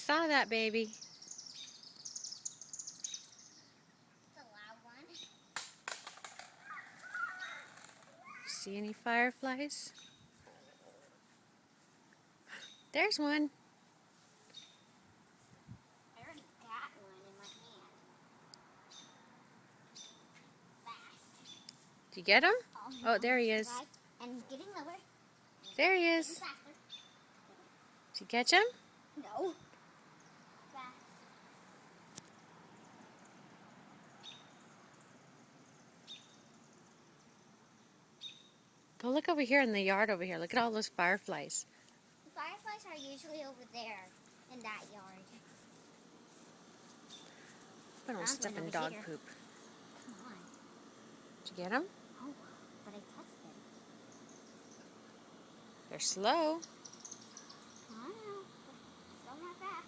saw that, baby. It's a loud one. See any fireflies? There's one. I already got one in my hand. Fast. Did you get him? Oh, there he is. And getting lower. There he Getting is. faster. Did you catch him? No. Fast. Go look over here in the yard over here. Look at all those fireflies. The fireflies are usually over there in that yard. I don't step in over dog here. poop. Come on. Did you get him? Oh, but I touched them. They're slow. I know. Still not fast.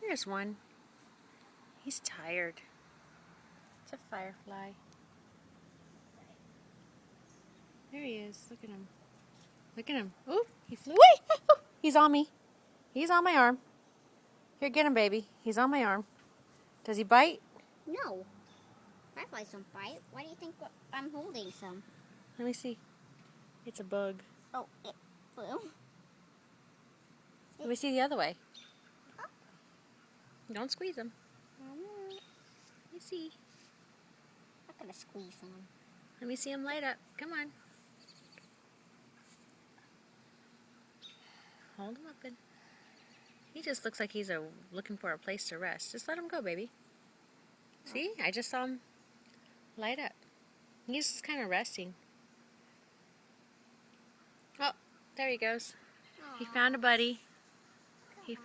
There's one. He's tired. It's a firefly. There he is. Look at him. Look at him. Ooh, he flew away. He's on me. He's on my arm. Here, get him, baby. He's on my arm. Does he bite? No. Fireflies don't bite. Why do you think I'm holding some? Let me see. It's a bug. Oh, it flew. Let me see the other way. Don't squeeze him. Let me see. I'm not gonna squeeze them. Let me see him light up. Come on. Hold him open. He just looks like he's looking for a place to rest. Just let him go, baby. See? I just saw him light up. He's just kind of resting. Oh, there he goes. He found a buddy. He found